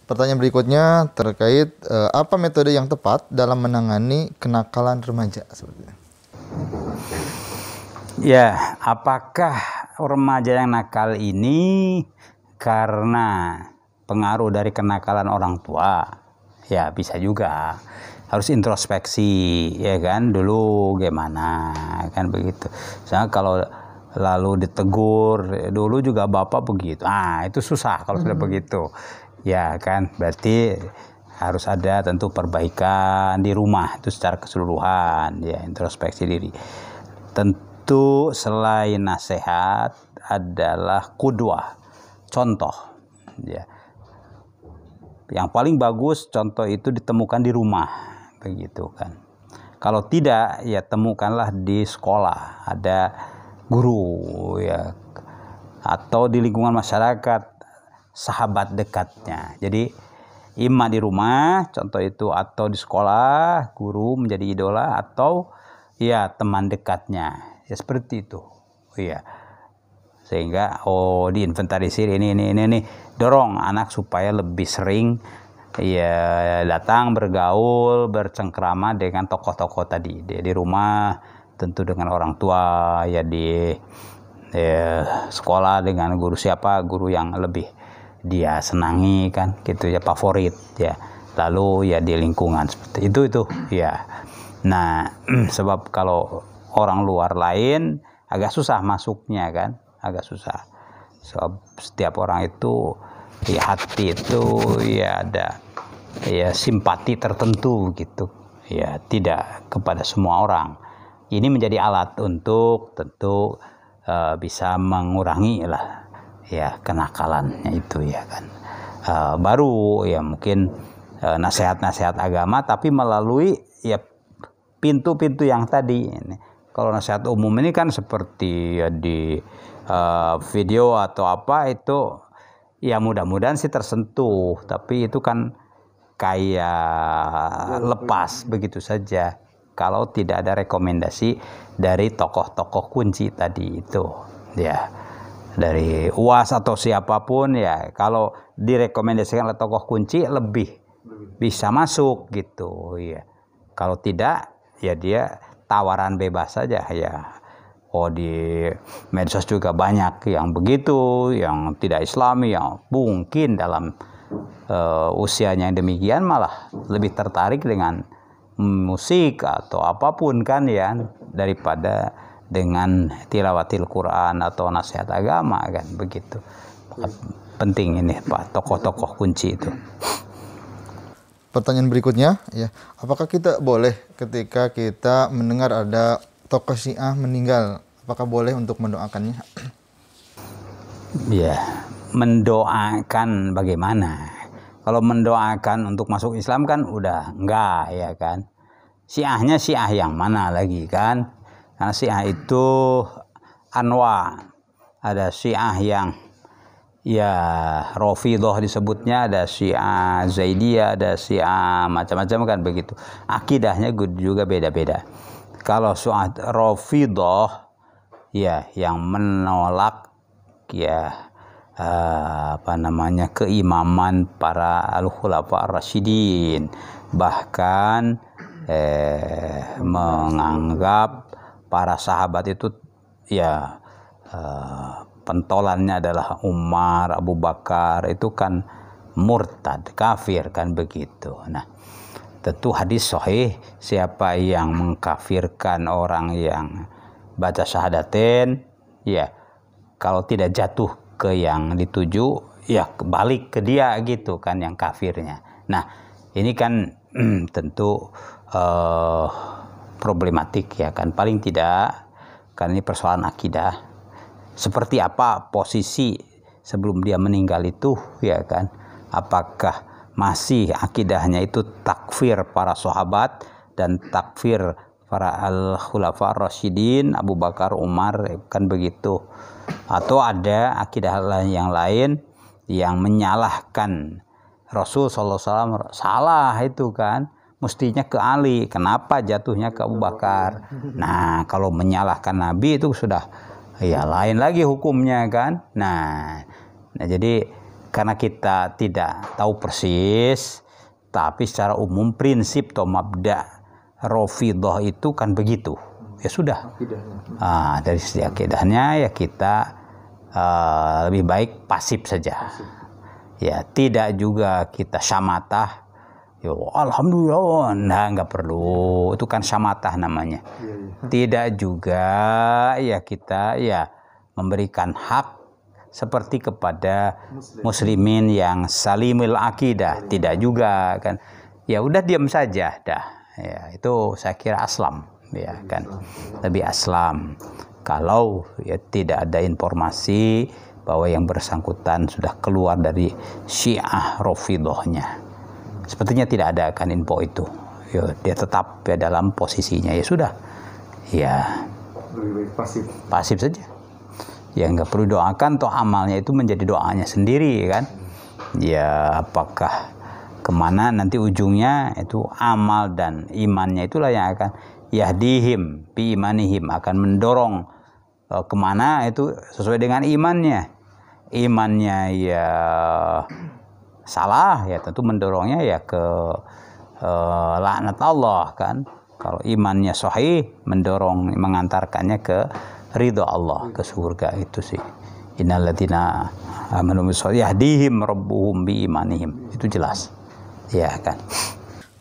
Pertanyaan berikutnya terkait apa metode yang tepat dalam menangani kenakalan remaja seperti ini? Ya, apakah remaja yang nakal ini karena pengaruh dari kenakalan orang tua? Ya, bisa juga. Harus introspeksi, ya kan? Dulu gimana, kan begitu. Misalnya kalau lalu ditegur, dulu juga bapak begitu. Itu susah kalau sudah begitu. Ya kan, berarti harus ada tentu perbaikan di rumah itu secara keseluruhan, ya, introspeksi diri. Tentu selain nasihat adalah qudwah, contoh, ya. Yang paling bagus contoh itu ditemukan di rumah, begitu kan. Kalau tidak, ya temukanlah di sekolah, ada guru, ya, atau di lingkungan masyarakat, sahabat dekatnya. Jadi imma di rumah, contoh itu, atau di sekolah, guru menjadi idola, atau ya teman dekatnya, ya seperti itu, ya. Sehingga diinventarisir ini, dorong anak supaya lebih sering ya datang bergaul, bercengkrama dengan tokoh-tokoh tadi di rumah, tentu dengan orang tua, ya di sekolah dengan guru yang lebih dia senangi, kan gitu ya, favorit ya. Lalu ya di lingkungan seperti itu ya. Nah, sebab kalau orang luar lain agak susah masuknya, kan, agak susah. Sebab setiap orang itu ya hati itu ya ada ya simpati tertentu gitu. Ya, tidak kepada semua orang. Ini menjadi alat untuk tentu bisa mengurangi lah ya kenakalannya itu, ya kan. Baru ya mungkin nasihat-nasihat agama, tapi melalui ya pintu-pintu yang tadi. Kalau nasihat umum ini kan seperti ya di video atau apa itu, ya mudah-mudahan sih tersentuh, tapi itu kan kayak lepas begitu saja kalau tidak ada rekomendasi dari tokoh-tokoh kunci tadi itu, ya, dari UAS atau siapapun, ya. Kalau direkomendasikan oleh tokoh kunci lebih bisa masuk gitu, ya. Kalau tidak, ya dia tawaran bebas saja, ya. Di medsos juga banyak yang begitu, yang tidak Islami, yang mungkin dalam usianya yang demikian malah lebih tertarik dengan musik atau apapun, kan, ya, daripada dengan tilawatil Quran atau nasihat agama, kan begitu. Penting ini Pak, tokoh-tokoh kunci itu. Pertanyaan berikutnya, ya, apakah kita boleh ketika kita mendengar ada tokoh Syiah meninggal, apakah boleh untuk mendoakannya? Ya, mendoakan bagaimana? Kalau mendoakan untuk masuk Islam kan udah enggak, ya kan. Syiahnya Syiah yang mana lagi, kan? Karena Syiah itu anwa. Ada Syiah yang ya Rafidhah disebutnya, ada Syiah Zaidiyah, ada Syiah macam-macam, kan begitu. Akidahnya juga beda-beda. Kalau Syiah Rafidhah ya yang menolak ya keimaman para al-khulafa ar-rasyidin, bahkan menganggap para sahabat itu ya pentolannya adalah Umar, Abu Bakar, itu kan murtad, kafir, kan begitu. Nah, tentu hadis sahih, siapa yang mengkafirkan orang yang baca syahadatain, ya kalau tidak jatuh ke yang dituju, ya balik ke dia gitu, kan, yang kafirnya. Nah, ini kan tentu problematik, ya kan, paling tidak, kan ini persoalan akidah. Seperti apa posisi sebelum dia meninggal itu, ya kan, apakah masih akidahnya itu takfir para sahabat dan takfir para al-khulafa ar-rasyidin, Abu Bakar, Umar, kan begitu, atau ada akidah yang lain yang menyalahkan Rasul sallallahu alaihi wasallam, salah itu, kan, mestinya ke Ali, kenapa jatuhnya ke Abu Bakar. Nah, kalau menyalahkan Nabi itu sudah ya lain lagi hukumnya, kan. Nah jadi karena kita tidak tahu persis, tapi secara umum prinsip atau mabda Rafidhah itu kan begitu. Ya sudah. Dari segi akidahnya ya kita lebih baik pasif saja. Ya, tidak juga kita syamatah. Ya, alhamdulillah, nah nggak perlu. Itu kan syamatah namanya. Tidak juga ya kita ya memberikan hak seperti kepada muslimin yang salimul akidah, tidak juga kan. Ya udah diam saja dah. Ya, itu saya kira aslam, ya kan. Lebih aslam. Kalau ya tidak ada informasi bahwa yang bersangkutan sudah keluar dari Syiah Rafidhahnya. Sepertinya tidak ada kan info itu. Ya, dia tetap ya dalam posisinya, ya sudah. Ya, lebih baik pasif. Pasif saja. Ya nggak perlu doakan, toh amalnya itu menjadi doanya sendiri kan. Ya apakah kemana nanti ujungnya itu amal dan imannya itulah yang akan yahdihim bi imanihim, akan mendorong kemana itu sesuai dengan imannya. Imannya ya salah ya tentu mendorongnya ya ke laknat Allah kan. Kalau imannya sahih mendorong mengantarkannya ke ridha Allah, ke surga. Itu sih innalladzina amanu yahdihim rabbuhum bi imanihim, itu jelas ya kan.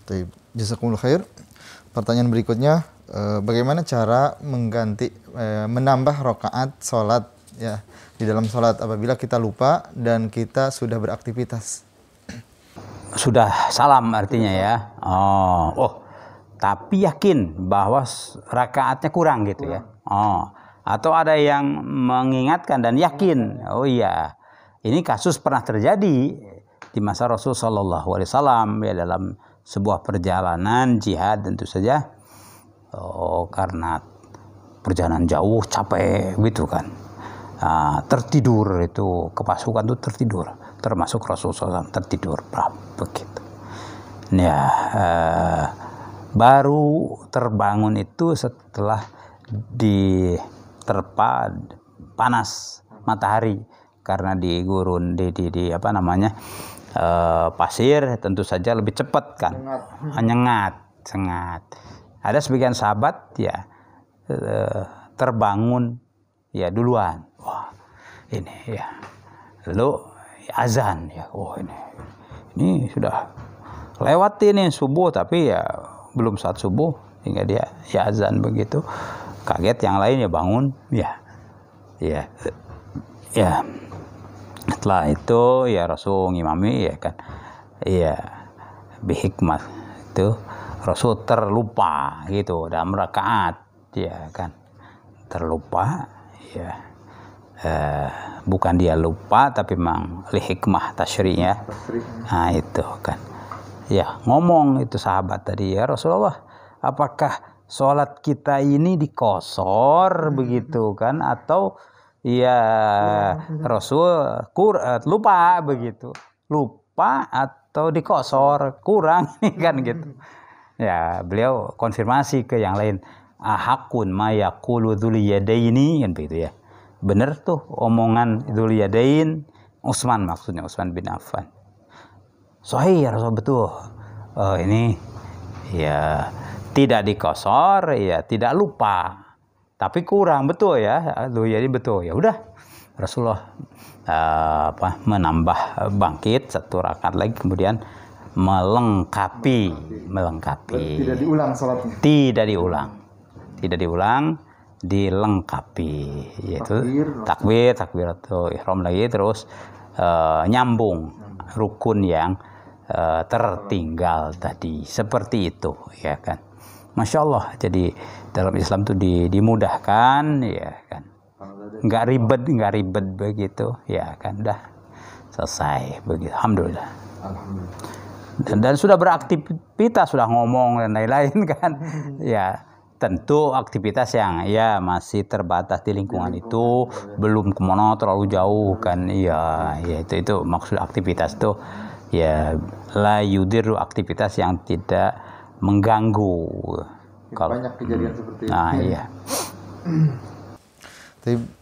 Baik, jazakumullah khair. Pertanyaan berikutnya, bagaimana cara menambah rakaat sholat ya di dalam sholat apabila kita lupa dan kita sudah beraktivitas? Sudah salam artinya ya. Tapi yakin bahwa rakaatnya kurang gitu ya. Atau ada yang mengingatkan dan yakin, oh iya, ini kasus pernah terjadi di masa Rasul Shallallahu Alaihi Wasallam ya, dalam sebuah perjalanan jihad tentu saja. Karena perjalanan jauh capek gitu kan, tertidur itu kepasukan tuh tertidur, termasuk Rasul SAW tertidur begitu. Ya, baru terbangun itu setelah diterpa panas matahari karena di gurun di pasir, tentu saja lebih cepat kan, sengat. Ada sebagian sahabat ya terbangun ya duluan, wah ini ya, lalu azan ya, ini sudah lewat ini subuh tapi ya belum saat subuh, hingga dia ya azan begitu. Kaget yang lain ya bangun ya. Setelah itu ya Rasul ngimami ya kan, ya bihikmah itu Rasul terlupa gitu dalam rakaat ya kan, terlupa ya, bukan dia lupa tapi memang lihikmah tasyri'nya. Nah itu kan ya, ngomong itu sahabat tadi, ya Rasulullah, apakah sholat kita ini dikosor begitu kan, atau ya Rasul lupa begitu, lupa atau dikosor kurang kan gitu ya. Beliau konfirmasi ke yang lain, ahakun ma yaqulu dzul yadaini kan begitu ya, benar tuh omongan dzul yadain, Utsman maksudnya, Utsman bin Affan, sahih ya Rasul, betul. Ini ya tidak dikosor ya, tidak lupa tapi kurang, betul ya, jadi betul. Ya udah Rasulullah menambah bangkit satu rakaat lagi, kemudian melengkapi. Tidak diulang sholatnya. Tidak diulang, dilengkapi, yaitu takbiratul ihram lagi, terus nyambung rukun yang tertinggal tadi, seperti itu ya kan. Masya Allah, jadi dalam Islam itu dimudahkan ya kan, nggak ribet begitu ya kan, dah selesai begitu, alhamdulillah. Dan sudah beraktivitas, sudah ngomong dan lain-lain kan ya, tentu aktivitas yang ya masih terbatas di lingkungan itu, belum kemana terlalu jauh kan ya itu maksud aktivitas itu ya, la yudiru, aktivitas yang tidak mengganggu. Kalau banyak kejadian seperti itu. Iya.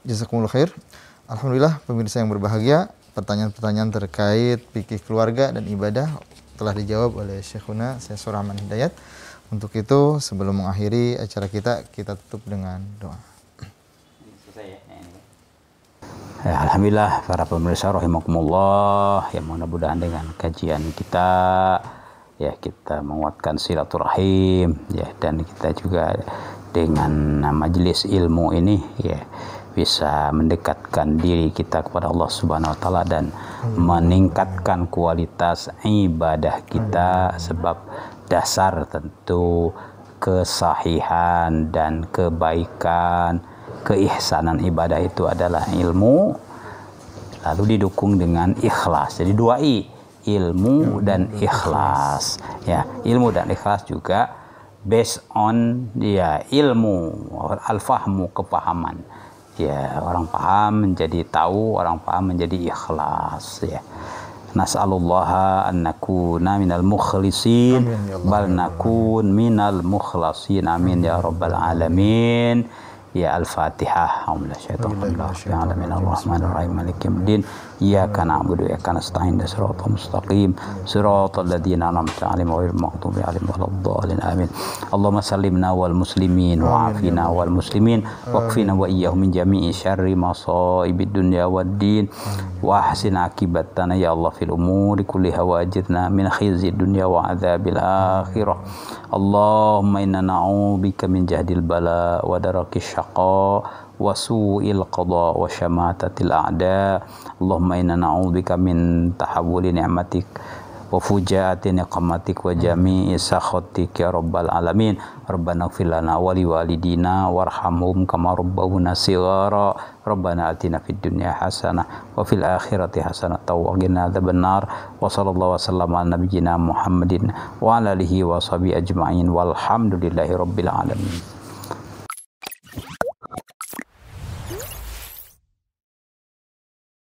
Jazakumullah khair. Alhamdulillah pemirsa yang berbahagia, pertanyaan-pertanyaan terkait fikih keluarga dan ibadah telah dijawab oleh Syekhuna Syekh Surahman Hidayat. Untuk itu, sebelum mengakhiri acara kita tutup dengan doa. Ya, alhamdulillah para pemirsa rahimakumullah, yang mudah-mudahan dengan kajian kita ya kita menguatkan silaturahim ya, dan kita juga dengan majelis ilmu ini ya bisa mendekatkan diri kita kepada Allah Subhanahu wa taala dan meningkatkan kualitas ibadah kita, sebab dasar tentu kesahihan dan kebaikan, keihsanan ibadah itu adalah ilmu, lalu didukung dengan ikhlas. Jadi 2 I, ilmu dan ikhlas. Ya, ilmu dan ikhlas juga based on ya ilmu, al-fahmu, kepahaman. Ya, orang paham menjadi tahu, orang paham menjadi ikhlas ya. Nas'alullaha an nakuna minal mukhlisin bal nakun minal mukhlasin, amin ya rabbal alamin. Ya, Al-Fatihah. Bismillahirrahmanirrahim. Maliki yaumiddin. Iyyaka na'budu wa iyyaka nasta'in. Shiratal mustaqim. Shiratal ladzina an'amta 'alaihim ghairil maghdubi 'alaihim waladdallin. Amin. Allahumma sallimna wal muslimin wa afina wal muslimin waqfina wa iyyahum min jami'i syarri masaibid dunya waddin. Wa ahsin akibatana ya Allah fil umuri kulliha wa ajirna min khizyid dunya wa adzabil akhirah. Allahumma inna na'udzubika min jahdil bala wa darakis syaqa wa su'il qada wa syamatatil a'da. Allahumma inna na'udzubika min tahawuli ni'matik wa fujaati niqmatik wa jami'i sakhatik ya rabbal alamin. Rabbana ighfir lana wa liwalidina warhamhum kama rabbawna shighara. Rabbana atina fid dunya hasanah wa fil akhirati hasanah wa qina adzabannar. Wa sallallahu wasallam ala nabiyyina Muhammadin wa ala alihi wa sahbihi ajma'in walhamdulillahi rabbil alamin.